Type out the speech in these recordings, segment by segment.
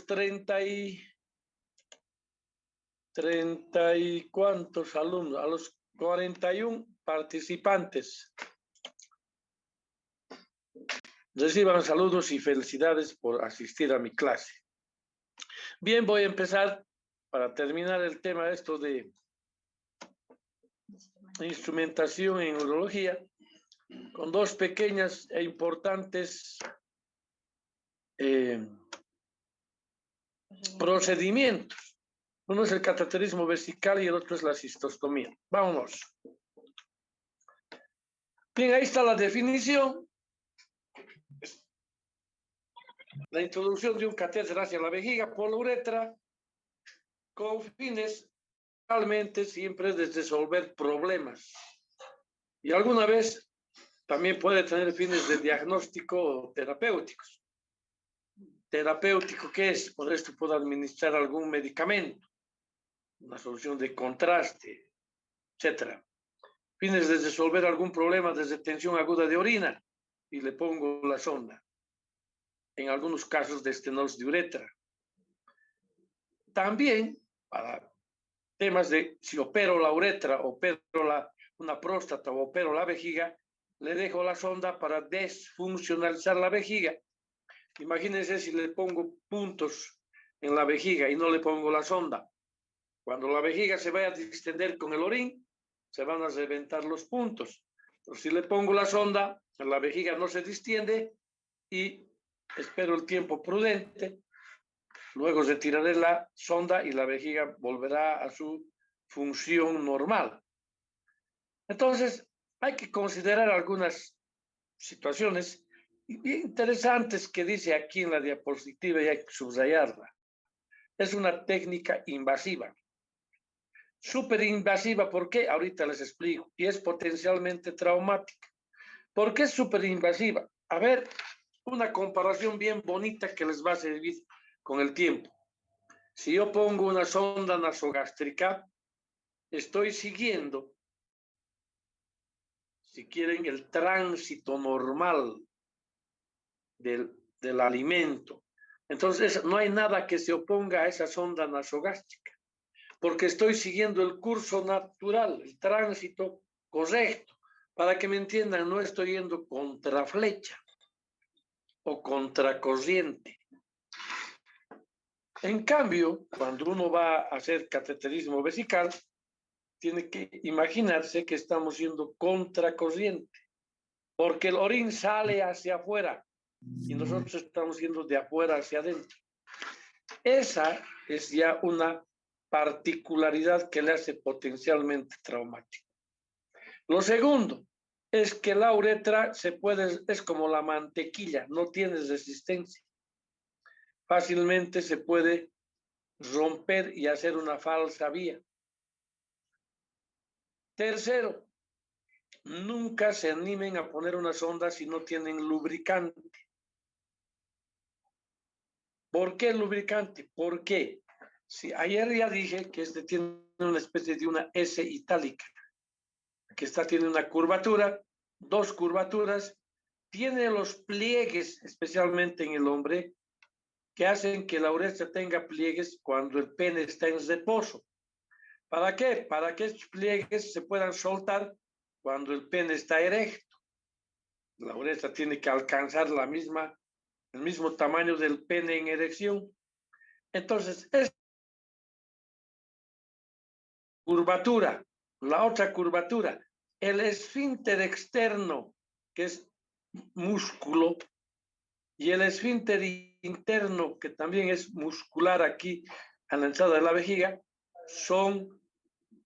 los 30 y cuántos alumnos, a los 41 participantes. Reciban saludos y felicidades por asistir a mi clase. Bien, voy a empezar para terminar el tema esto de instrumentación en urología con dos pequeñas e importantes procedimientos. Uno es el cateterismo vesical y el otro es la cistostomía. Vámonos. Bien, ahí está la definición. La introducción de un catéter hacia la vejiga por la uretra con fines realmente siempre de resolver problemas. Y alguna vez también puede tener fines de diagnóstico o terapéuticos. Terapéutico, ¿qué es? Por esto puedo administrar algún medicamento, una solución de contraste, etcétera. Fines de resolver algún problema de retención aguda de orina y le pongo la sonda. En algunos casos de estenosis de uretra. También para temas de si opero la uretra, opero una próstata o opero la vejiga, le dejo la sonda para desfuncionalizar la vejiga. Imagínense si le pongo puntos en la vejiga y no le pongo la sonda. Cuando la vejiga se vaya a distender con el orín, se van a reventar los puntos. Pero si le pongo la sonda, la vejiga no se distiende y espero el tiempo prudente. Luego retiraré la sonda y la vejiga volverá a su función normal. Entonces, hay que considerar algunas situaciones bien interesantes que dice aquí en la diapositiva y hay que subrayarla. Es una técnica invasiva. Súper invasiva, ¿por qué? Ahorita les explico. Y es potencialmente traumática. ¿Por qué es súper invasiva? A ver, una comparación bien bonita que les va a servir con el tiempo. Si yo pongo una sonda nasogástrica, estoy siguiendo, si quieren, el tránsito normal del alimento. Entonces, no hay nada que se oponga a esa sonda nasogástrica, porque estoy siguiendo el curso natural, el tránsito correcto. Para que me entiendan, no estoy yendo contra flecha o contra corriente. En cambio, cuando uno va a hacer cateterismo vesical, tiene que imaginarse que estamos yendo contracorriente, porque el orín sale hacia afuera y nosotros estamos yendo de afuera hacia adentro. Esa es ya una particularidad que le hace potencialmente traumático. Lo segundo es que la uretra es como la mantequilla, no tiene resistencia. Fácilmente se puede romper y hacer una falsa vía. Tercero, nunca se animen a poner una sonda si no tienen lubricante. ¿Por qué lubricante? ¿Por qué? Si ayer ya dije que este tiene una especie de una S itálica, que esta tiene una curvatura, dos curvaturas, tiene los pliegues, especialmente en el hombre, que hacen que la uretra tenga pliegues cuando el pene está en reposo. ¿Para qué? Para que estos pliegues se puedan soltar cuando el pene está erecto. La uretra tiene que alcanzar el mismo tamaño del pene en erección. Entonces, esta curvatura, la otra curvatura, el esfínter externo, que es músculo, y el esfínter interno, que también es muscular aquí a la entrada de la vejiga, son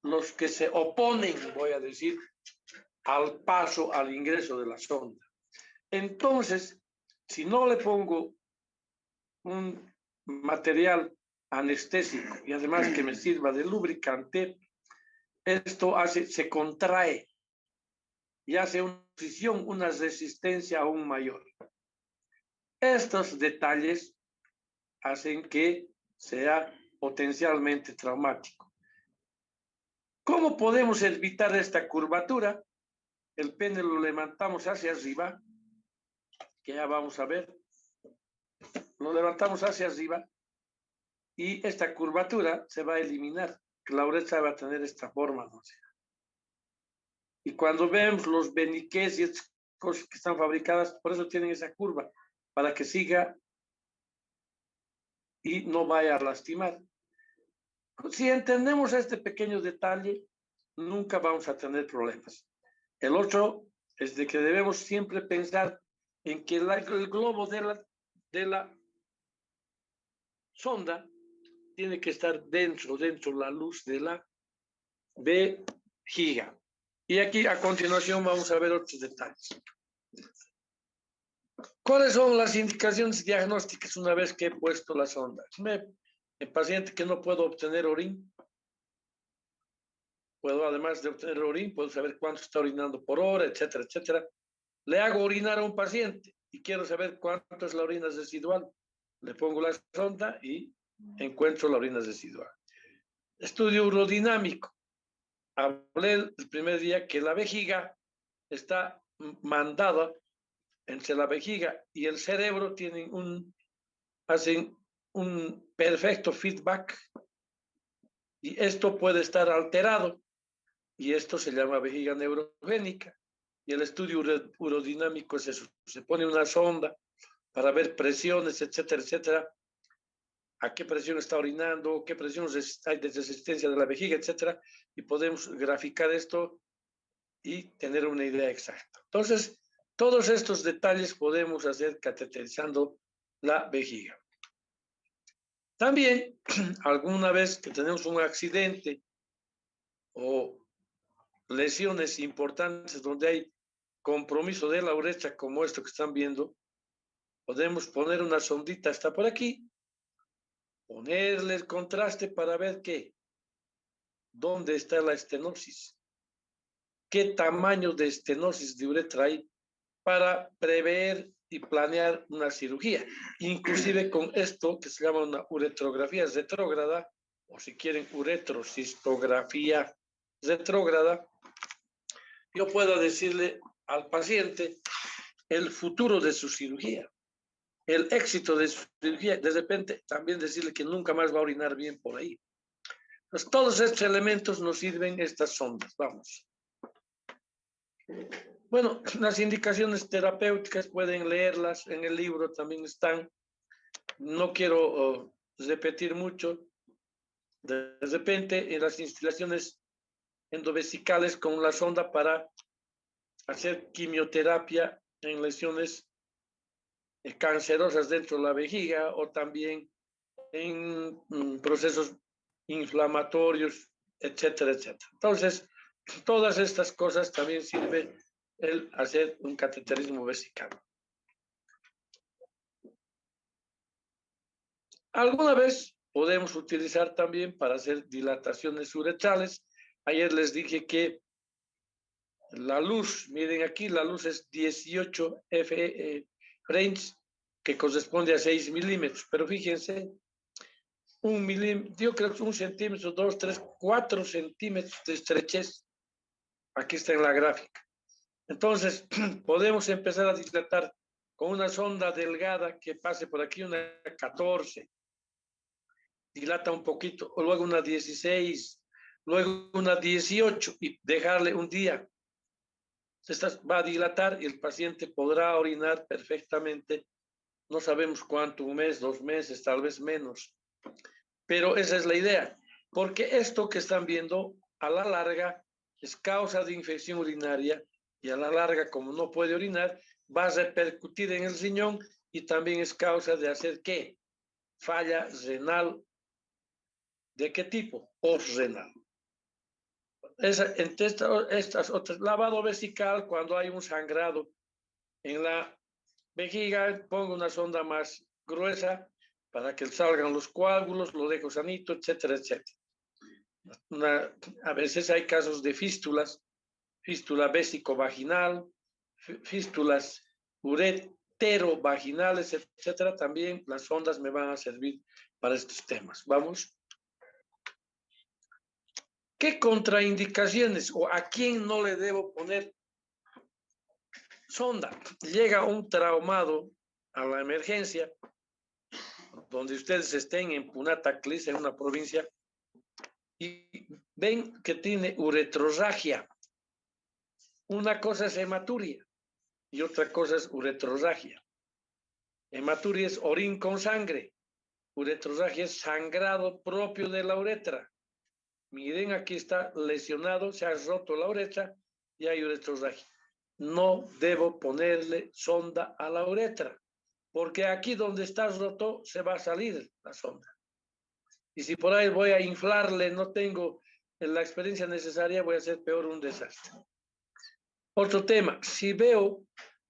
los que se oponen, voy a decir, al paso, al ingreso de la sonda. Entonces, si no le pongo un material anestésico y además que me sirva de lubricante, esto se contrae y hace una posición, una resistencia aún mayor. Estos detalles hacen que sea potencialmente traumático. ¿Cómo podemos evitar esta curvatura? El pene lo levantamos hacia arriba, que ya vamos a ver. Lo levantamos hacia arriba y esta curvatura se va a eliminar. La uretra va a tener esta forma, ¿no? Y cuando vemos los beniqués y estas cosas que están fabricadas, por eso tienen esa curva, para que siga y no vaya a lastimar. Si entendemos este pequeño detalle, nunca vamos a tener problemas. El otro es de que debemos siempre pensar en que el globo de la sonda tiene que estar dentro la luz de la vejiga. Y aquí a continuación vamos a ver otros detalles. ¿Cuáles son las indicaciones diagnósticas una vez que he puesto la sonda? El paciente que no puede obtener orín, puedo además de obtener orín, puedo saber cuánto está orinando por hora, etcétera, etcétera. Le hago orinar a un paciente y quiero saber cuánto es la orina residual. Le pongo la sonda y encuentro la orina residual. Estudio urodinámico. Hablé el primer día que la vejiga está mandada entre la vejiga y el cerebro, hacen un perfecto feedback y esto puede estar alterado y esto se llama vejiga neurogénica. Y el estudio urodinámico es eso, se pone una sonda para ver presiones, etcétera, etcétera, a qué presión está orinando, qué presión hay de resistencia de la vejiga, etcétera, y podemos graficar esto y tener una idea exacta. Entonces, todos estos detalles podemos hacer cateterizando la vejiga. También, alguna vez que tenemos un accidente o lesiones importantes donde hay compromiso de la uretra, como esto que están viendo, podemos poner una sondita, está por aquí, ponerle el contraste para ver dónde está la estenosis, qué tamaño de estenosis de uretra hay para prever y planear una cirugía. Inclusive con esto que se llama una uretrografía retrógrada, o si quieren uretrocistografía retrógrada, yo puedo decirle al paciente el futuro de su cirugía, el éxito de su cirugía, de repente también decirle que nunca más va a orinar bien por ahí. Entonces, todos estos elementos nos sirven estas sondas. Vamos. Bueno, las indicaciones terapéuticas pueden leerlas en el libro, también están. No quiero repetir mucho. De repente, en las instalaciones endovesicales con la sonda para hacer quimioterapia en lesiones cancerosas dentro de la vejiga o también en procesos inflamatorios, etcétera, etcétera. Entonces, todas estas cosas también sirve el hacer un cateterismo vesical. Alguna vez podemos utilizar también para hacer dilataciones uretrales. Ayer les dije que la luz, miren aquí, la luz es 18 range, que corresponde a 6 milímetros, pero fíjense, un milímetro, yo creo que 1 centímetro, 2, 3, 4 centímetros de estrechez. Aquí está en la gráfica. Entonces, podemos empezar a dilatar con una sonda delgada que pase por aquí, una 14, dilata un poquito, o luego una 16, luego una 18 y dejarle un día. Esta va a dilatar y el paciente podrá orinar perfectamente. No sabemos cuánto, 1 mes, 2 meses, tal vez menos. Pero esa es la idea, porque esto que están viendo a la larga es causa de infección urinaria y a la larga, como no puede orinar, va a repercutir en el riñón y también es causa de hacer ¿qué? Falla renal. ¿De qué tipo? Postrenal. Estas otras, lavado vesical, cuando hay un sangrado en la vejiga, pongo una sonda más gruesa para que salgan los coágulos, lo dejo sanito, etcétera, etcétera. A veces hay casos de fístula vésico-vaginal, fístulas ureterovaginales, etcétera. También las sondas me van a servir para estos temas. Vamos. ¿Qué contraindicaciones o a quién no le debo poner sonda? Llega un traumado a la emergencia, donde ustedes estén en Punataclis, en una provincia, y ven que tiene uretrorragia. Una cosa es hematuria y otra cosa es uretrorragia. Hematuria es orín con sangre. Uretrorragia es sangrado propio de la uretra. Miren, aquí está lesionado, se ha roto la uretra y hay uretrorragia. No debo ponerle sonda a la uretra, porque aquí donde está roto se va a salir la sonda. Y si por ahí voy a inflarle, no tengo la experiencia necesaria, voy a hacer peor un desastre. Otro tema, si veo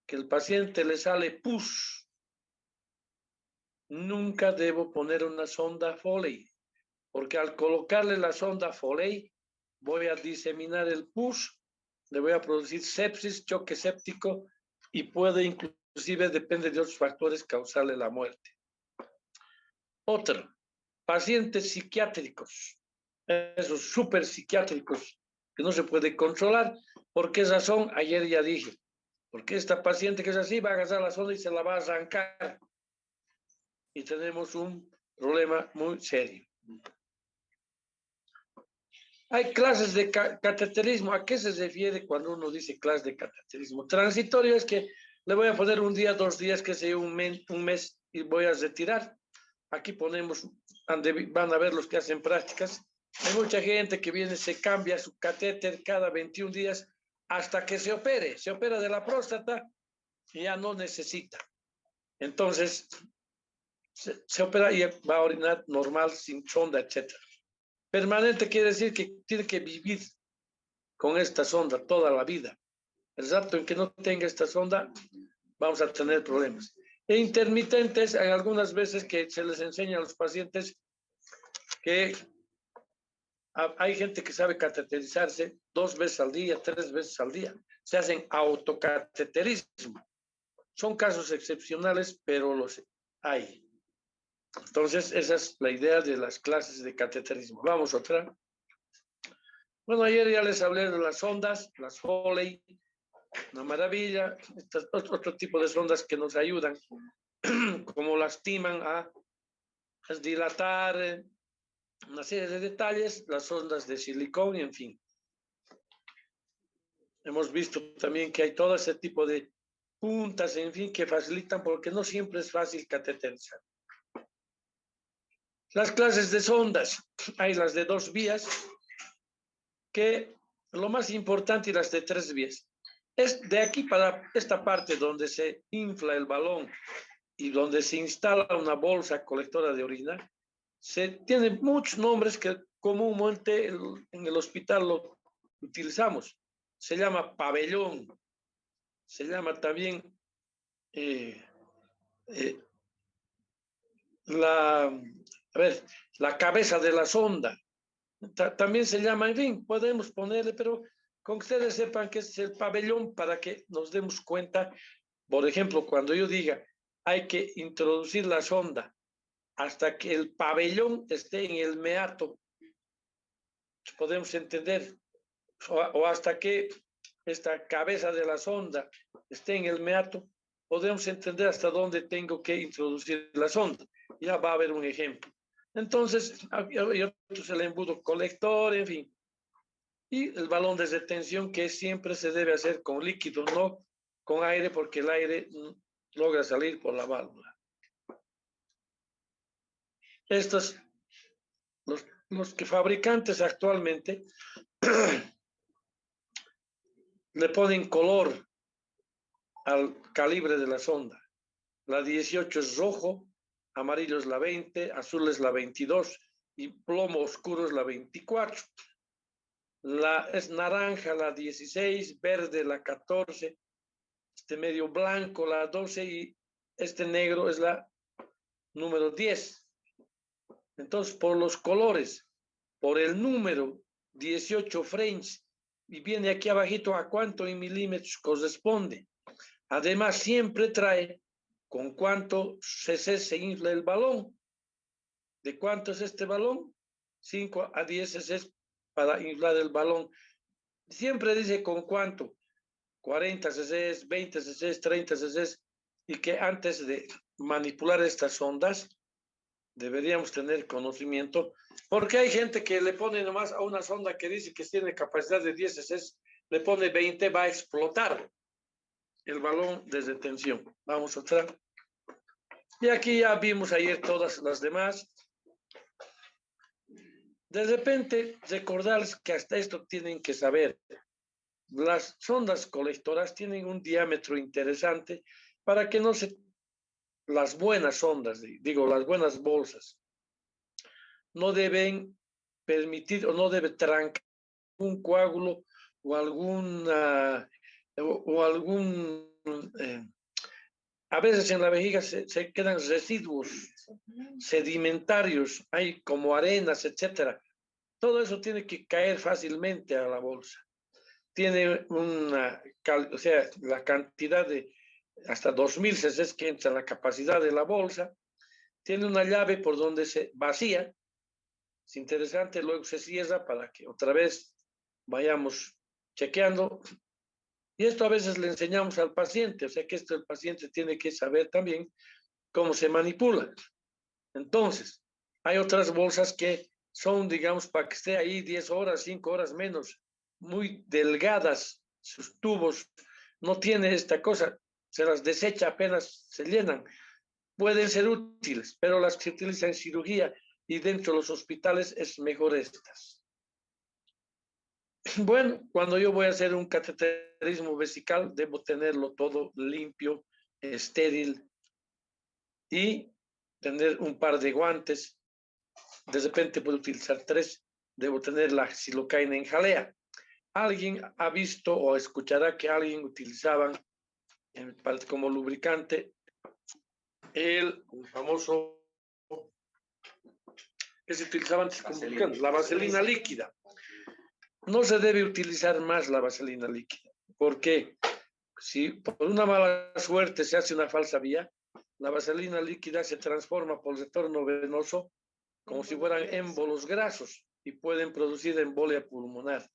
que el paciente le sale pus, nunca debo poner una sonda Foley, porque al colocarle la sonda Foley, voy a diseminar el pus, le voy a producir sepsis, choque séptico, y puede inclusive, depende de otros factores, causarle la muerte. Otro, pacientes psiquiátricos, esos súper psiquiátricos que no se puede controlar. ¿Por qué razón? Ayer ya dije, porque esta paciente que es así va a agarrar la sonda y se la va a arrancar. Y tenemos un problema muy serio. Hay clases de cateterismo. ¿A qué se refiere cuando uno dice clase de cateterismo? Transitorio es que le voy a poner un día, 2 días, que sea un mes y voy a retirar. Aquí ponemos, van a ver los que hacen prácticas. Hay mucha gente que viene, se cambia su catéter cada 21 días hasta que se opere. Se opera de la próstata y ya no necesita. Entonces, se opera y va a orinar normal, sin sonda, etc. Permanente quiere decir que tiene que vivir con esta sonda toda la vida. El rato en que no tenga esta sonda, vamos a tener problemas. E intermitentes, hay algunas veces que se les enseña a los pacientes que hay gente que sabe cateterizarse 2 veces al día, 3 veces al día. Se hacen autocateterismo. Son casos excepcionales, pero los hay. Entonces, esa es la idea de las clases de cateterismo. Vamos otra. Bueno, ayer ya les hablé de las sondas, las Foley, una maravilla. Otro tipo de sondas que nos ayudan, como lastiman a dilatar una serie de detalles, las sondas de silicón, en fin. Hemos visto también que hay todo ese tipo de puntas, en fin, que facilitan, porque no siempre es fácil cateterizar. Las clases de sondas, hay las de 2 vías, que lo más importante, y las de 3 vías. Es de aquí para esta parte donde se infla el balón y donde se instala una bolsa colectora de orina, se tienen muchos nombres que comúnmente en el hospital lo utilizamos. Se llama pabellón, se llama también la cabeza de la sonda. También se llama, en fin, podemos ponerle, pero con que ustedes sepan que es el pabellón para que nos demos cuenta. Por ejemplo, cuando yo diga, hay que introducir la sonda hasta que el pabellón esté en el meato, podemos entender, o hasta que esta cabeza de la sonda esté en el meato, podemos entender hasta dónde tengo que introducir la sonda. Ya va a haber un ejemplo. Entonces, hay otros, el embudo colector, en fin. Y el balón de retención, que siempre se debe hacer con líquido, no con aire, porque el aire logra salir por la válvula. Estos, los que fabricantes actualmente le ponen color al calibre de la sonda. La 18 es rojo, amarillo es la 20, azul es la 22 y plomo oscuro es la 24. Es naranja la 16, verde la 14, este medio blanco la 12 y este negro es la número 10. Entonces, por los colores, por el número 18 frames, y viene aquí abajito a cuánto en milímetros corresponde. Además, siempre trae con cuánto cc se infla el balón. ¿De cuánto es este balón? 5 a 10 cc para inflar el balón. Siempre dice con cuánto. 40 cc, 20 cc, 30 cc, y que antes de manipular estas ondas, deberíamos tener conocimiento, porque hay gente que le pone nomás a una sonda que dice que tiene capacidad de 10 cc, le pone 20, va a explotar el balón de detención. Vamos a otra. Y aquí ya vimos ayer todas las demás. De repente, recordarles que hasta esto tienen que saber. Las sondas colectoras tienen un diámetro interesante para que no se... Las buenas sondas, digo, las buenas bolsas, no deben permitir o no debe trancar un coágulo o algún a veces en la vejiga se quedan residuos sedimentarios, hay como arenas, etcétera. Todo eso tiene que caer fácilmente a la bolsa. Tiene o sea, la cantidad de hasta 2000 cc que entra la capacidad de la bolsa. Tiene una llave por donde se vacía. Es interesante, luego se cierra para que otra vez vayamos chequeando. Y esto a veces le enseñamos al paciente, o sea que esto el paciente tiene que saber también cómo se manipula. Entonces, hay otras bolsas que son, digamos, para que esté ahí 10 horas, 5 horas menos, muy delgadas, sus tubos, no tiene esta cosa, se las desecha apenas se llenan. Pueden ser útiles, pero las que se utilizan en cirugía y dentro de los hospitales es mejor estas. Bueno, cuando yo voy a hacer un cateterismo vesical, debo tenerlo todo limpio, estéril y tener un par de guantes. De repente puedo utilizar 3. Debo tener la xilocaína en jalea. Alguien ha visto o escuchará que alguien utilizaban como lubricante el famoso que se utilizaba antes como lubricante, la vaselina líquida. No se debe utilizar más la vaselina líquida, porque si por una mala suerte se hace una falsa vía, la vaselina líquida se transforma por el retorno venoso como si fueran émbolos grasos y pueden producir embolia pulmonar.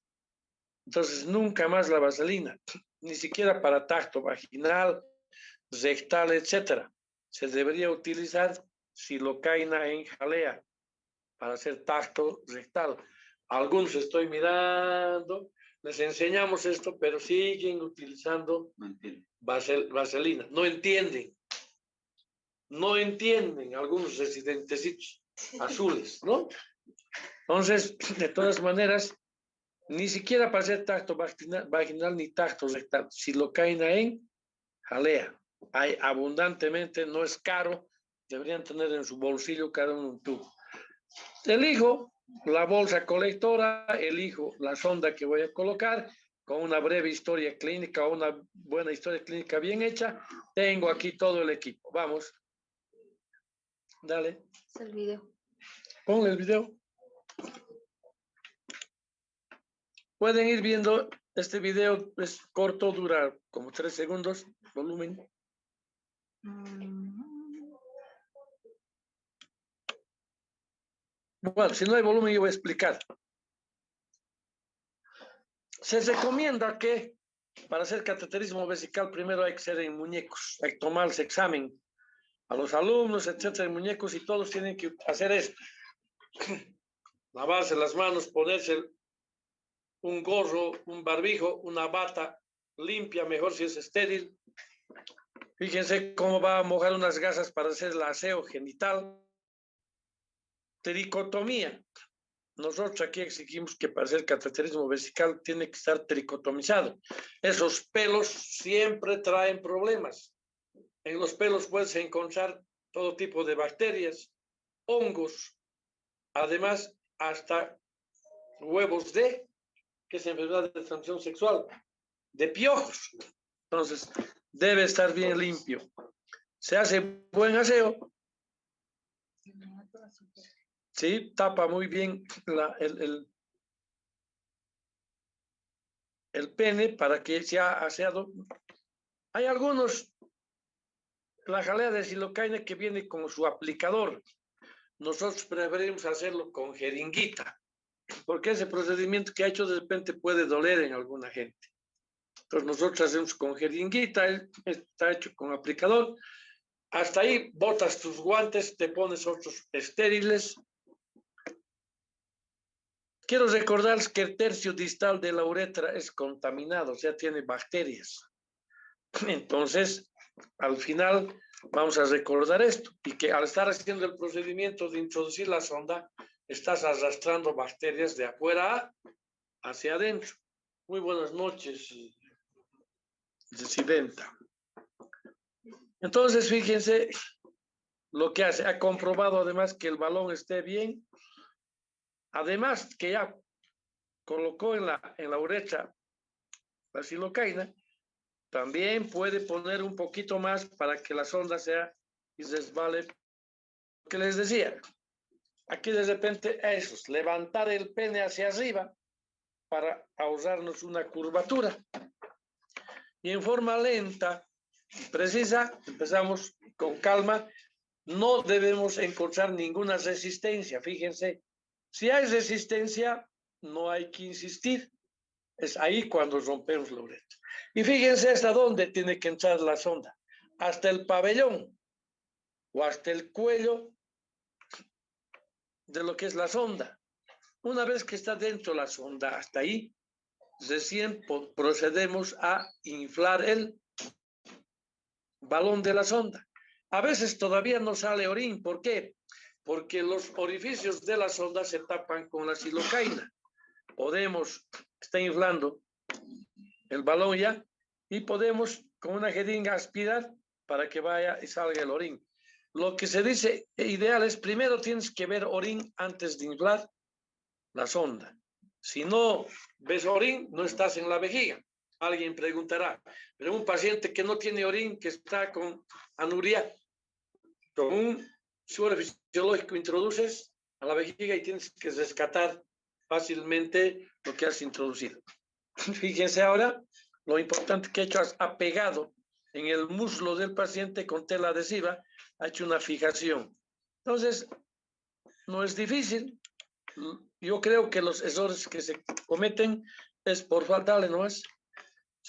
Entonces, nunca más la vaselina, ni siquiera para tacto vaginal, rectal, etcétera. Se debería utilizar xilocaína en jalea para hacer tacto rectal. Algunos estoy mirando, les enseñamos esto, pero siguen utilizando vaselina. No entienden. No entienden algunos residentecitos azules, ¿no? Entonces, de todas maneras, ni siquiera para hacer tacto vaginal ni tacto rectal, xilocaína en jalea. Hay abundantemente, no es caro, deberían tener en su bolsillo cada uno un tubo. Elijo la bolsa colectora, elijo la sonda que voy a colocar con una breve historia clínica o una buena historia clínica bien hecha. Tengo aquí todo el equipo. Vamos. Dale. Es el video. Pon el video. Pueden ir viendo, este video es corto, dura como 3 segundos, volumen. Bueno, si no hay volumen yo voy a explicar. Se recomienda que para hacer cateterismo vesical primero hay que ser en muñecos, hay que tomarse examen a los alumnos, etcétera, en muñecos y todos tienen que hacer esto. Lavarse las manos, ponerse un gorro, un barbijo, una bata limpia, mejor si es estéril. Fíjense cómo va a mojar unas gasas para hacer el aseo genital. Tricotomía. Nosotros aquí exigimos que para hacer cateterismo vesical tiene que estar tricotomizado. Esos pelos siempre traen problemas. En los pelos puedes encontrar todo tipo de bacterias, hongos, además hasta huevos que es enfermedad de transmisión sexual, de piojos. Entonces, debe estar bien limpio. Se hace buen aseo. Sí, tapa muy bien el pene para que sea aseado. Hay algunos, la jalea de xilocaína que viene con su aplicador. Nosotros preferimos hacerlo con jeringuita, porque ese procedimiento que ha hecho de repente puede doler en alguna gente. Entonces nosotros hacemos con jeringuita, está hecho con aplicador. Hasta ahí botas tus guantes, te pones otros estériles. Quiero recordarles que el tercio distal de la uretra es contaminado, o sea, tiene bacterias. Entonces, al final vamos a recordar esto y que al estar haciendo el procedimiento de introducir la sonda, estás arrastrando bacterias de afuera hacia adentro. Muy buenas noches, residenta. Entonces, fíjense lo que hace. Ha comprobado además que el balón esté bien. Además, que ya colocó en la uretra la silocaína, también puede poner un poquito más para que la sonda sea y resbale. Lo que les decía, aquí de repente eso es levantar el pene hacia arriba para ahorrarnos una curvatura. Y en forma lenta, precisa, empezamos con calma. No debemos encontrar ninguna resistencia. Fíjense, si hay resistencia, no hay que insistir. Es ahí cuando rompemos la uretra. Y fíjense hasta dónde tiene que entrar la sonda. Hasta el pabellón o hasta el cuello de lo que es la sonda. Una vez que está dentro la sonda, hasta ahí, recién procedemos a inflar el balón de la sonda. A veces todavía no sale orín. ¿Por qué? Porque los orificios de la sonda se tapan con la silocaína. Podemos, está inflando el balón ya, y podemos con una jeringa aspirar para que vaya y salga el orín. Lo que se dice ideal es primero tienes que ver orín antes de inflar la sonda. Si no ves orín, no estás en la vejiga. Alguien preguntará, pero un paciente que no tiene orín, que está con anuria, con un suero fisiológico introduces a la vejiga y tienes que rescatar fácilmente lo que has introducido. Fíjense ahora lo importante que ha hecho, ha pegado en el muslo del paciente con tela adhesiva, ha hecho una fijación. Entonces, no es difícil. Yo creo que los errores que se cometen es por faltarle, ¿no es?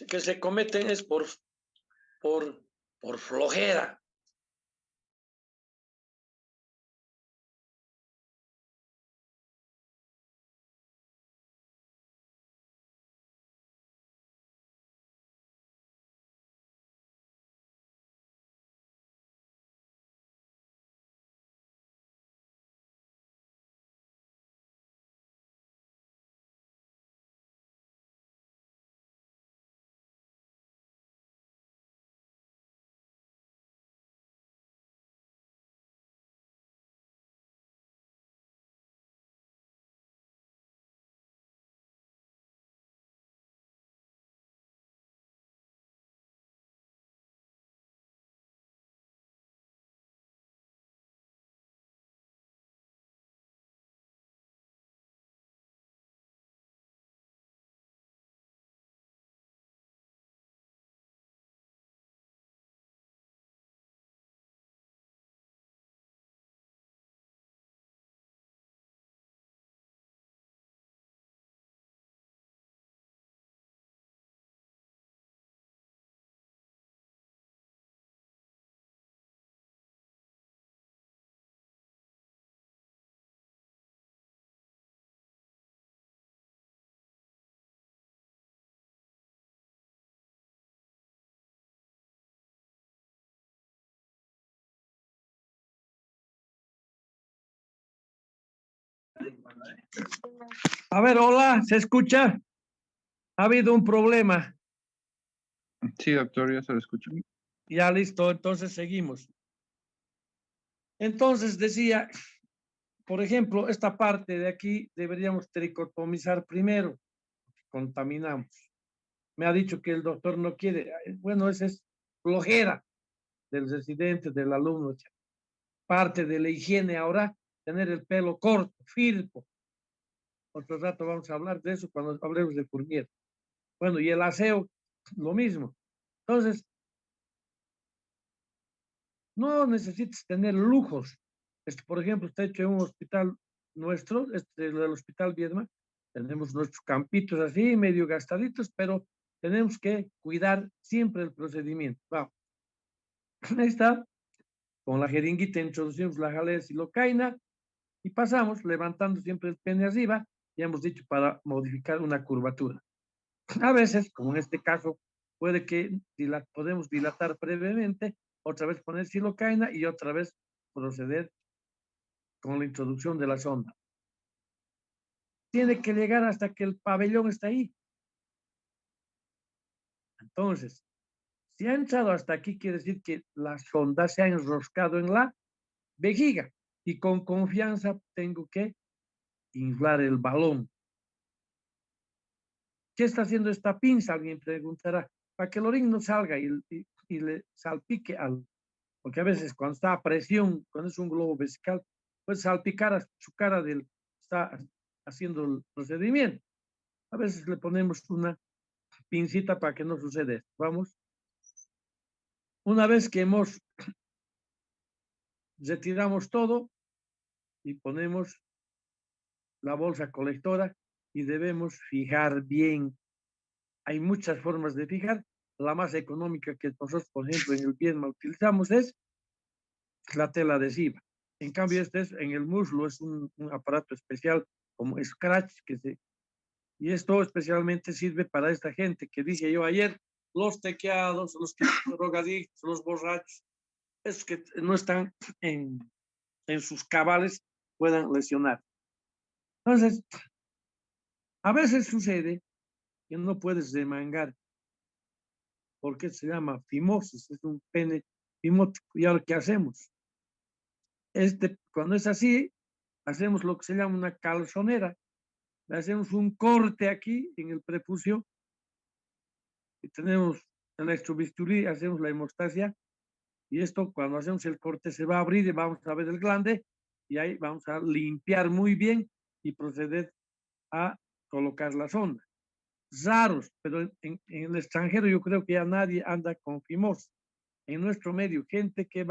Que se cometen es por flojera. A ver, hola, ¿se escucha? Ha habido un problema. Sí, doctor, ya se lo escucho. Ya listo, entonces seguimos. Entonces decía, por ejemplo, esta parte de aquí deberíamos tricotomizar primero, contaminamos. Me ha dicho que el doctor no quiere. Bueno, esa es flojera del residente, del alumno. Parte de la higiene ahora, tener el pelo corto, firpo. Otro rato vamos a hablar de eso cuando hablemos de Fournier. Bueno, y el aseo, lo mismo. Entonces, no necesitas tener lujos. Por ejemplo, está hecho en un hospital nuestro, del Hospital Viedma, tenemos nuestros campitos así, medio gastaditos, pero tenemos que cuidar siempre el procedimiento. Vamos. Ahí está. con la jeringuita introducimos la jalea silocaina y pasamos levantando siempre el pene arriba, ya hemos dicho, para modificar una curvatura. A veces, como en este caso, puede que podemos dilatar brevemente, otra vez poner silocaina y otra vez proceder con la introducción de la sonda. Tiene que llegar hasta que el pabellón está ahí. Entonces, si ha entrado hasta aquí, quiere decir que la sonda se ha enroscado en la vejiga y con confianza tengo que inflar el balón. ¿Qué está haciendo esta pinza? Alguien preguntará. Para que el orín no salga y le salpique al... Porque a veces cuando está a presión, cuando es un globo vesical, puede salpicar a su cara del... Está haciendo el procedimiento. A veces le ponemos una pincita para que no suceda esto. Vamos. Una vez que retiramos todo y ponemos la bolsa colectora y debemos fijar bien. Hay muchas formas de fijar. La más económica que nosotros, por ejemplo, en el Vietnam utilizamos es la tela adhesiva. En cambio, este es en el muslo, es un aparato especial como Scratch, y esto especialmente sirve para esta gente que dije yo ayer, los tequeados, los drogadictos, los borrachos, esos que no están en sus cabales puedan lesionar. Entonces, a veces sucede que no puedes remangar, porque se llama fimosis, es un pene fimótico. ¿Y ahora qué hacemos? Cuando es así, hacemos lo que se llama una calzonera. Le hacemos un corte aquí en el prepucio y tenemos el electrobisturí, hacemos la hemostasia y esto cuando hacemos el corte se va a abrir y vamos a ver el glande y ahí vamos a limpiar muy bien y proceder a colocar la sonda. Raros, pero en el extranjero yo creo que ya nadie anda con fimosis. En nuestro medio, gente que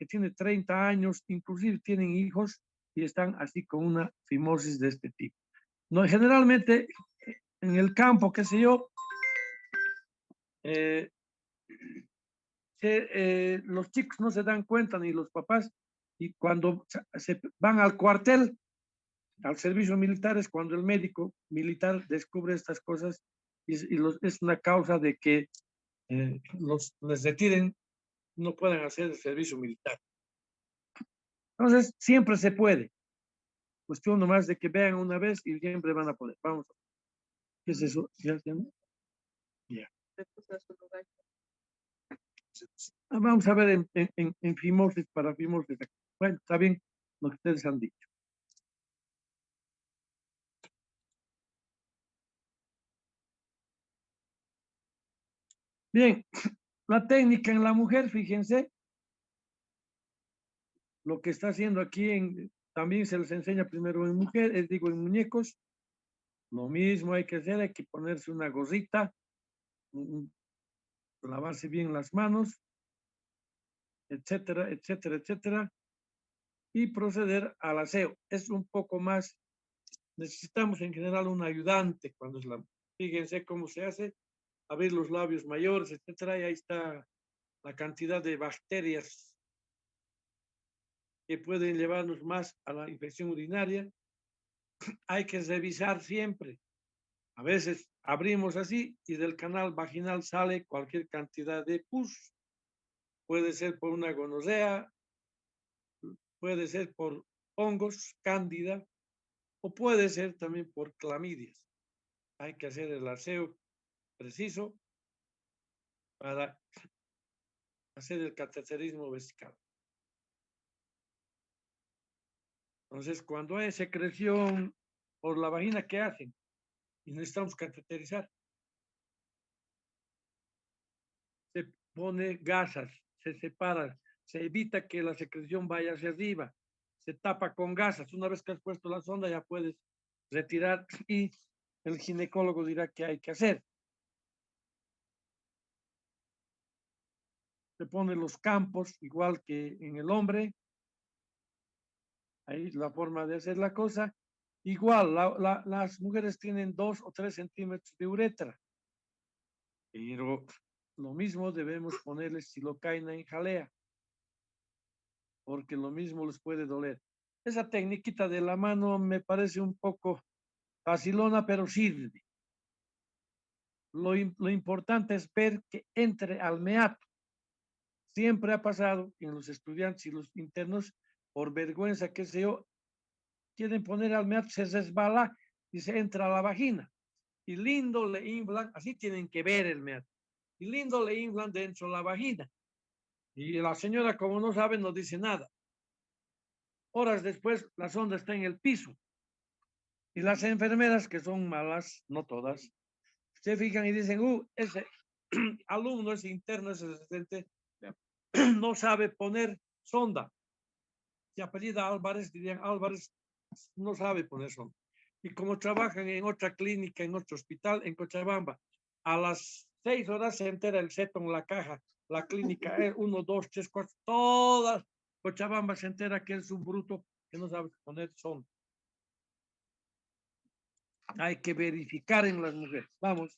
tiene 30 años, inclusive tienen hijos y están así con una fimosis de este tipo. No, generalmente en el campo, qué sé yo, eh, los chicos no se dan cuenta ni los papás y cuando se van al cuartel, al servicio militar, es cuando el médico militar descubre estas cosas es una causa de que les retiren, no puedan hacer el servicio militar. Entonces, siempre se puede. Cuestión nomás de que vean una vez y siempre van a poder. Vamos. ¿Qué es eso? ¿Ya? Ya. Vamos a ver en fimosis, para fimosis. Bueno, está bien lo que ustedes han dicho. Bien, la técnica en la mujer, fíjense, lo que está haciendo aquí también se les enseña primero en mujeres, digo en muñecos. Lo mismo hay que hacer, hay que ponerse una gorrita, lavarse bien las manos, etcétera, etcétera, etcétera, y proceder al aseo. Es un poco más, necesitamos en general un ayudante cuando es fíjense cómo se hace, abrir los labios mayores, etcétera, y ahí está la cantidad de bacterias que pueden llevarnos más a la infección urinaria. Hay que revisar siempre. A veces abrimos así y del canal vaginal sale cualquier cantidad de pus. Puede ser por una gonorrea, puede ser por hongos, cándida, o puede ser también por clamidias. Hay que hacer el aseo preciso para hacer el cateterismo vesical. Entonces, cuando hay secreción por la vagina, ¿qué hacen? Y necesitamos cateterizar. Se pone gasas, se separa, se evita que la secreción vaya hacia arriba, se tapa con gasas. Una vez que has puesto la sonda ya puedes retirar y el ginecólogo dirá qué hay que hacer. Se pone los campos igual que en el hombre. Ahí es la forma de hacer la cosa. Igual, las mujeres tienen 2 o 3 centímetros de uretra, pero lo mismo debemos ponerle silocaina en jalea. porque lo mismo les puede doler. Esa tecniquita de la mano me parece un poco facilona, pero sirve. Lo importante es ver que entre al meato. Siempre ha pasado en los estudiantes y los internos, por vergüenza, qué sé yo, quieren poner al meato, se resbala y se entra a la vagina. Y lindo le inflan, así tienen que ver el meato. Y lindo le inflan dentro de la vagina. Y la señora, como no sabe, no dice nada. Horas después, la sonda está en el piso. Y las enfermeras, que son malas, no todas, se fijan y dicen, ese alumno, ese interno, ese asistente, no sabe poner sonda. Si apellida Álvarez, dirían Álvarez no sabe poner sonda. Y como trabajan en otra clínica, en otro hospital, en Cochabamba, a las 6 horas se entera el seto en la caja, la clínica es 1, 2, 3, 4, todas Cochabamba se entera que es un bruto que no sabe poner sonda. Hay que verificar en las mujeres. Vamos.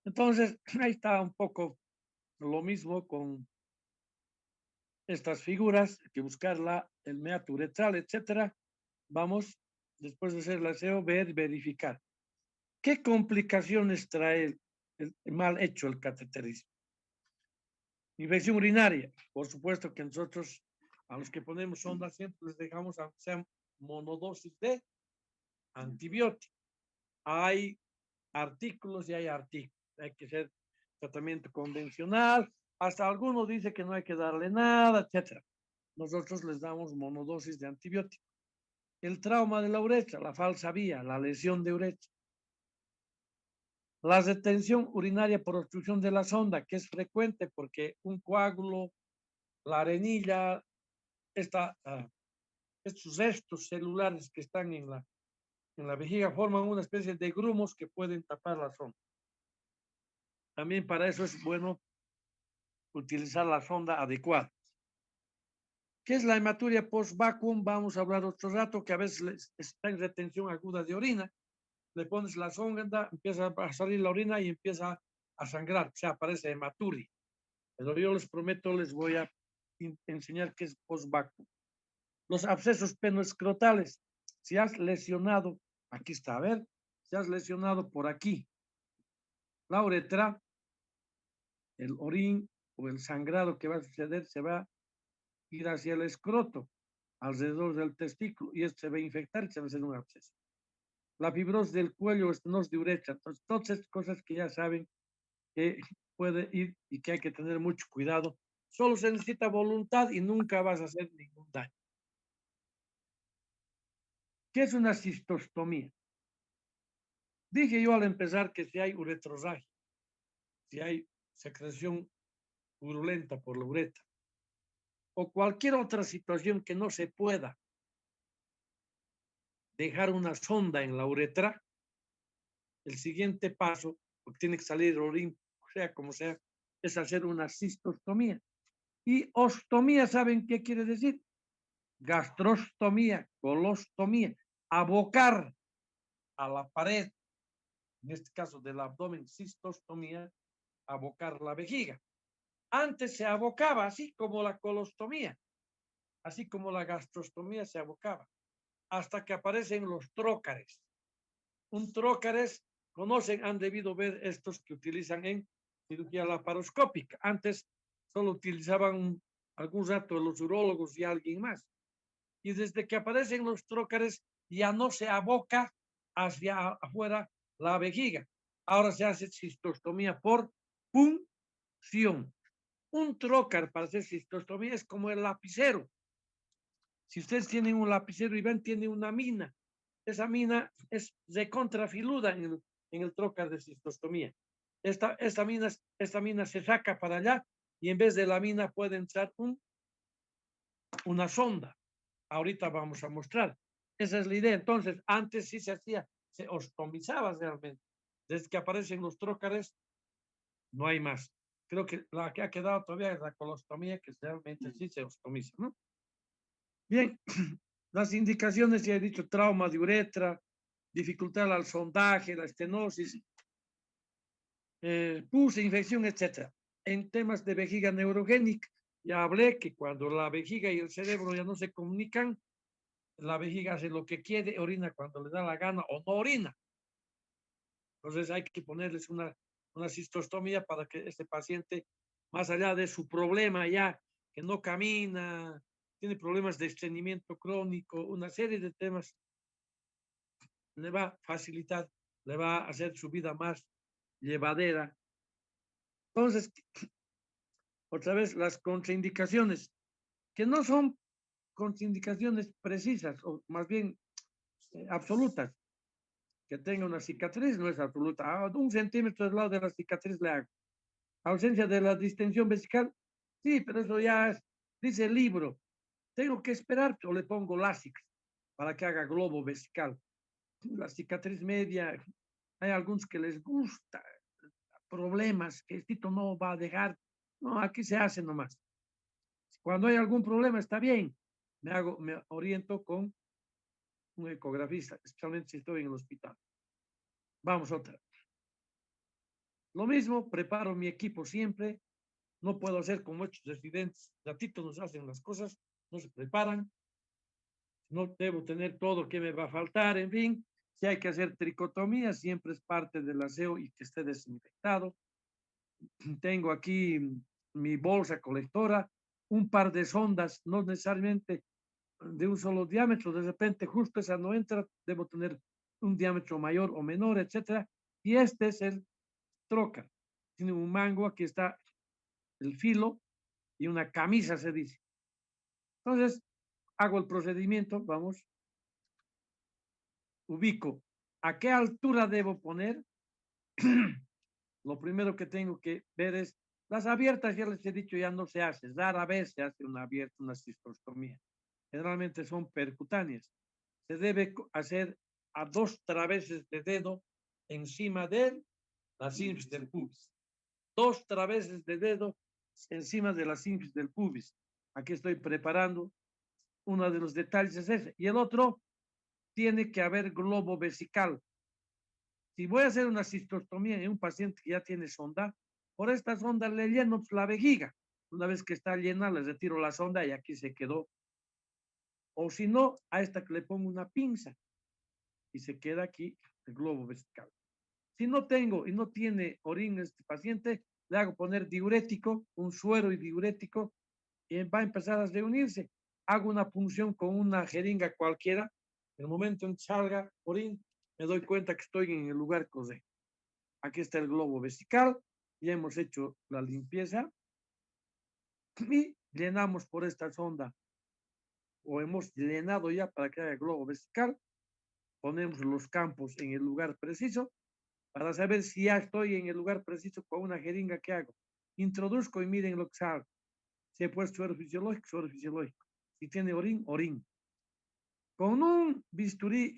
Entonces, ahí está un poco lo mismo con estas figuras, hay que buscarla, el meato uretral, etcétera. Vamos, después de hacer el aseo, verificar. ¿Qué complicaciones trae el mal hecho el cateterismo? Infección urinaria. Por supuesto que nosotros, a los que ponemos sonda, siempre les dejamos, aunque sea monodosis de antibiótico. Hay artículos y hay artículos. Hay que hacer tratamiento convencional. Hasta algunos dicen que no hay que darle nada, etcétera. Nosotros les damos monodosis de antibiótico. El trauma de la uretra, la falsa vía, la lesión de uretra. La retención urinaria por obstrucción de la sonda, que es frecuente porque un coágulo, la arenilla, estos restos celulares que están en la vejiga forman una especie de grumos que pueden tapar la sonda. También para eso es bueno utilizar la sonda adecuada. ¿Qué es la hematuria post-vacuum? Vamos a hablar otro rato, que a veces está en retención aguda de orina. Le pones la sonda, empieza a salir la orina y empieza a sangrar, o sea, aparece hematuria. Pero yo les prometo, les voy a enseñar qué es post-vacuum. Los abscesos penoescrotales. Si has lesionado, aquí está, a ver, si has lesionado por aquí, la uretra, el orín o el sangrado que va a suceder se va a ir hacia el escroto, alrededor del testículo, y esto se va a infectar y se va a hacer un absceso. La fibrosis del cuello, estenosis de uretra. Entonces, todas estas cosas que ya saben que puede ir y que hay que tener mucho cuidado. Solo se necesita voluntad y nunca vas a hacer ningún daño. ¿Qué es una cistostomía? Dije yo al empezar que si hay uretrorragia, si hay secreción purulenta por la uretra, o cualquier otra situación que no se pueda dejar una sonda en la uretra, el siguiente paso, porque tiene que salir el orín, sea como sea, es hacer una cistostomía. Y ostomía, ¿saben qué quiere decir? Gastrostomía, colostomía, abocar a la pared, en este caso del abdomen, cistostomía, abocar la vejiga. Antes se abocaba, así como la colostomía, así como la gastrostomía se abocaba, hasta que aparecen los trócares. Un trócares, conocen, han debido ver estos que utilizan en cirugía laparoscópica. Antes solo utilizaban algún rato los urólogos y alguien más. Y desde que aparecen los trócares, ya no se aboca hacia afuera la vejiga. Ahora se hace cistostomía por punción. Un trócar para hacer cistostomía es como el lapicero. Si ustedes tienen un lapicero y ven, tiene una mina. Esa mina es de contrafiluda en el trócar de cistostomía. Esta mina se saca para allá y en vez de la mina puede entrar una sonda. Ahorita vamos a mostrar. Esa es la idea. Entonces, antes sí se hacía, se ostomizaba realmente. Desde que aparecen los trócares, no hay más. Creo que la que ha quedado todavía es la colostomía, que realmente sí se ostomiza, ¿no? Bien, las indicaciones, ya he dicho, trauma de uretra, dificultad al sondaje, la estenosis, pus, infección, etcétera. En temas de vejiga neurogénica, Ya hablé que cuando la vejiga y el cerebro ya no se comunican, la vejiga hace lo que quiere, orina cuando le da la gana o no orina. Entonces hay que ponerles una cistostomía para que este paciente, más allá de su problema ya, que no camina, tiene problemas de estreñimiento crónico, una serie de temas, le va a facilitar, le va a hacer su vida más llevadera. Entonces, otra vez, las contraindicaciones, que no son contraindicaciones precisas, o más bien absolutas. Que tenga una cicatriz no es absoluta. A 1 centímetro del lado de la cicatriz le hago. Ausencia de la distensión vesical, sí, pero eso ya es, dice el libro. Tengo que esperar o le pongo Lasix para que haga globo vesical. La cicatriz media, hay algunos que les gusta problemas que esto no va a dejar. No, aquí se hace nomás. Cuando hay algún problema, está bien. Me oriento con un ecografista, especialmente si estoy en el hospital. Vamos otra. Lo mismo, preparo mi equipo siempre. No puedo hacer como estos residentes. Ratitos nos hacen las cosas, no se preparan. No debo tener todo que me va a faltar. En fin, si hay que hacer tricotomía, siempre es parte del aseo y que esté desinfectado. Tengo aquí mi bolsa colectora, un par de sondas, no necesariamente de un solo diámetro. De repente, justo esa no entra, debo tener un diámetro mayor o menor, etcétera. Y este es el trocar. Tiene un mango, aquí está el filo y una camisa, se dice. Entonces, hago el procedimiento, vamos, ubico a qué altura debo poner. Lo primero que tengo que ver es, las abiertas, ya les he dicho, ya no se hace, rara vez se hace una abierta, una cistostomía. Generalmente son percutáneas. Se debe hacer a 2 traveses de dedo encima de la sífilis del pubis. 2 traveses de dedo encima de la sífilis del pubis. Aquí estoy preparando. Uno de los detalles es ese. Y el otro, tiene que haber globo vesical. Si voy a hacer una cistostomía en un paciente que ya tiene sonda, por esta sonda le lleno la vejiga. Una vez que está llena, le retiro la sonda y aquí se quedó. O si no, a esta que le pongo una pinza y se queda aquí el globo vesical. Si no tengo y no tiene orina este paciente, le hago poner diurético, un suero y diurético, y va a empezar a reunirse. Hago una punción con una jeringa cualquiera. En el momento en que salga orín, me doy cuenta que estoy en el lugar correcto. Aquí está el globo vesical. Ya hemos hecho la limpieza y llenamos por esta sonda, o hemos llenado ya para que haya globo vesical. Ponemos los campos en el lugar preciso para saber si ya estoy en el lugar preciso con una jeringa que hago. Introduzco y miren lo que sale. Si he puesto suero fisiológico, suero fisiológico. Si tiene orín, orín. Con un bisturí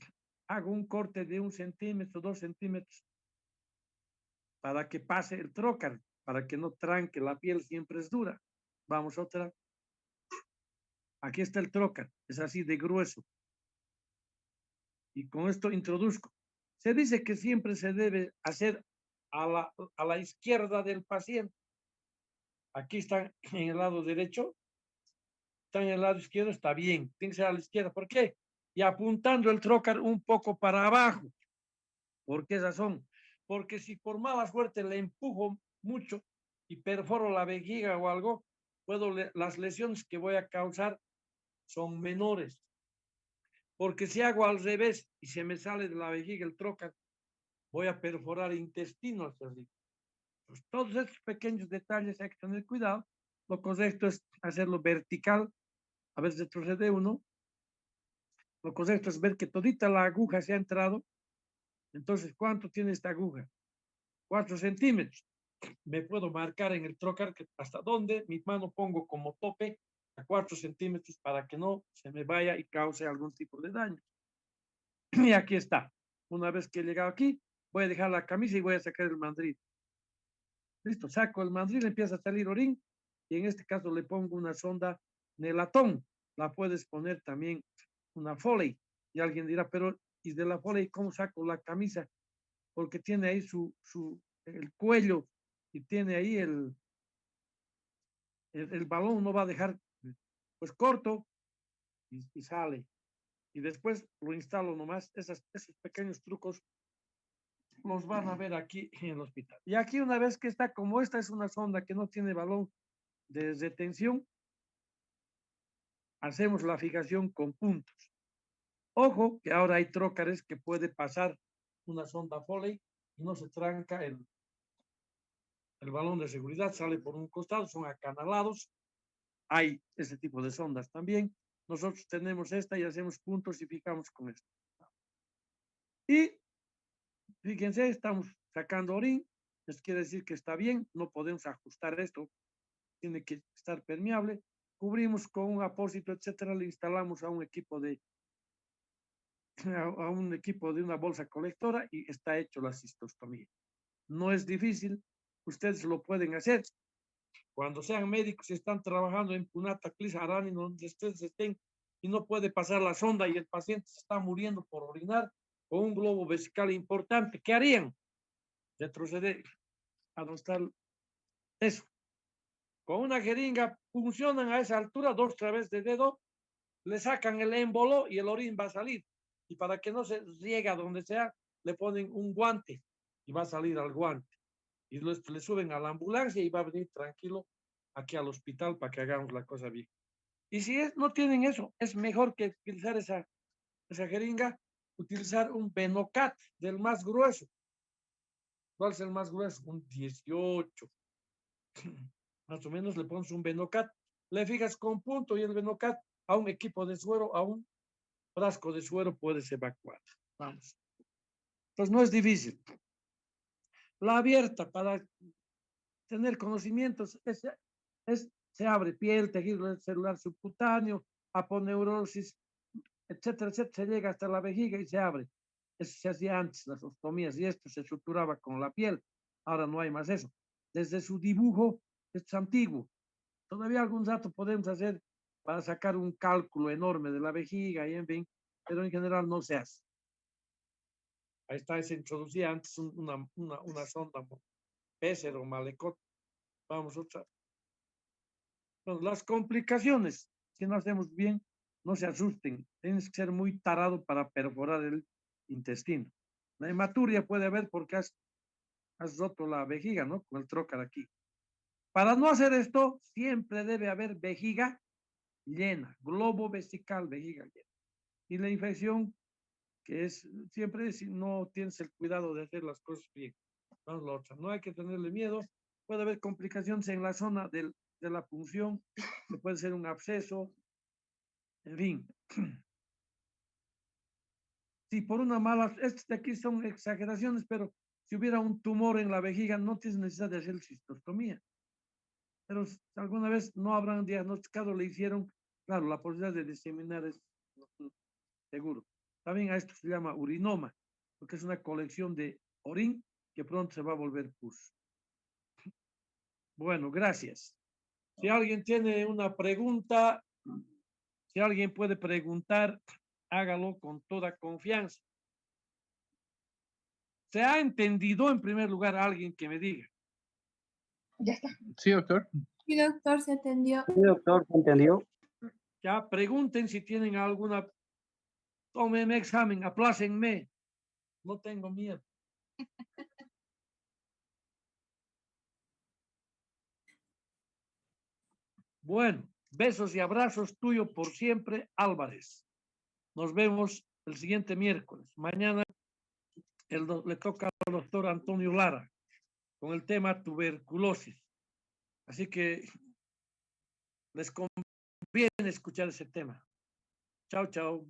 hago un corte de 1 centímetro, 2 centímetros, para que pase el trocar, para que no tranque, la piel siempre es dura. Vamos otra. Aquí está el trocar, es así de grueso. Y con esto introduzco. Se dice que siempre se debe hacer a la izquierda del paciente. Aquí está en el lado derecho, está en el lado izquierdo, está bien. Tiene que ser a la izquierda. ¿Por qué? Y apuntando el trocar un poco para abajo. ¿Por qué razón? Porque si por mala suerte le empujo mucho y perforo la vejiga o algo, las lesiones que voy a causar son menores. Porque si hago al revés y se me sale de la vejiga el trocar, voy a perforar intestino hacia arriba. Pues todos estos pequeños detalles hay que tener cuidado. Lo correcto es hacerlo vertical. A veces retrocede uno. Lo correcto es ver que todita la aguja se ha entrado. Entonces, ¿cuánto tiene esta aguja? 4 centímetros. Me puedo marcar en el trocar hasta dónde mi mano pongo como tope a 4 centímetros para que no se me vaya y cause algún tipo de daño. Y aquí está. Una vez que he llegado aquí, voy a dejar la camisa y voy a sacar el mandril. Listo, saco el mandril, empieza a salir orín y en este caso le pongo una sonda Nelatón. La puedes poner también una Foley. Y alguien dirá, pero ¿y de la Foley cómo saco la camisa? Porque tiene ahí el cuello y tiene ahí el balón no va a dejar pues corto y sale. Y después lo instalo nomás. Esos pequeños trucos los van a ver aquí en el hospital. Y aquí una vez que está, como esta es una sonda que no tiene balón de retención, hacemos la fijación con puntos. Ojo que ahora hay trócares que puede pasar una sonda Foley y no se tranca el balón de seguridad, sale por un costado, son acanalados. Hay ese tipo de sondas también. Nosotros tenemos esta y hacemos puntos y fijamos con esto. Y fíjense, estamos sacando orín, eso quiere decir que está bien, no podemos ajustar esto, tiene que estar permeable, cubrimos con un apósito, etcétera, le instalamos a un equipo de una bolsa colectora y está hecho la cistostomía. No es difícil, ustedes lo pueden hacer. Cuando sean médicos y están trabajando en Punata, Clis, Arani, donde ustedes estén, y no puede pasar la sonda y el paciente se está muriendo por orinar con un globo vesical importante, ¿qué harían? Retroceder a donde está eso. Con una jeringa funcionan a esa altura, 2 través de dedo, le sacan el émbolo y el orín va a salir. Y para que no se riegue a donde sea, le ponen un guante y va a salir al guante. Y le suben a la ambulancia y va a venir tranquilo aquí al hospital para que hagamos la cosa bien. Y si no tienen eso, es mejor que utilizar esa jeringa, utilizar un Benocat del más grueso. ¿Cuál es el más grueso? Un 18. Más o menos le pones un Benocat, le fijas con punto y el Benocat a un equipo de suero, a un frasco de suero puedes evacuar. Vamos. Entonces no es difícil. La abierta para tener conocimientos se abre piel, tejido celular subcutáneo, aponeurosis, etcétera, etcétera, se llega hasta la vejiga y se abre. Eso se hacía antes, las ostomías, y esto se suturaba con la piel. Ahora no hay más eso. Desde su dibujo, es antiguo. Todavía algún dato podemos hacer para sacar un cálculo enorme de la vejiga y en fin, pero en general no se hace. Ahí está, se introducía antes una sonda Pesser o Malecot. Vamos otra. Bueno, las complicaciones, si no hacemos bien, no se asusten. Tienes que ser muy tarado para perforar el intestino. La hematuria puede haber porque has roto la vejiga, ¿no? Con el trócar aquí. Para no hacer esto, siempre debe haber vejiga llena, globo vesical, vejiga llena. Y la infección, que es siempre si no tienes el cuidado de hacer las cosas bien. Vamos a la otra. No hay que tenerle miedo. Puede haber complicaciones en la zona de la punción, que puede ser un absceso, en fin. Si por una mala, estas de aquí son exageraciones, pero si hubiera un tumor en la vejiga, no tienes necesidad de hacer cistostomía. Pero si alguna vez no habrán diagnosticado, le hicieron, claro, la posibilidad de diseminar es seguro. También a esto se llama urinoma, porque es una colección de orín que pronto se va a volver pus. Bueno, gracias. Si alguien tiene una pregunta, si alguien puede preguntar, hágalo con toda confianza. ¿Se ha entendido en primer lugar alguien que me diga? Ya está. Sí, doctor. Sí, doctor, se entendió. Sí, doctor, ¿se entendió? Ya pregunten si tienen alguna. Tómenme examen, aplácenme. No tengo miedo. Bueno, besos y abrazos tuyo por siempre, Álvarez. Nos vemos el siguiente miércoles. Mañana le toca al doctor Antonio Lara con el tema tuberculosis. Así que les conviene escuchar ese tema. Chao, chao.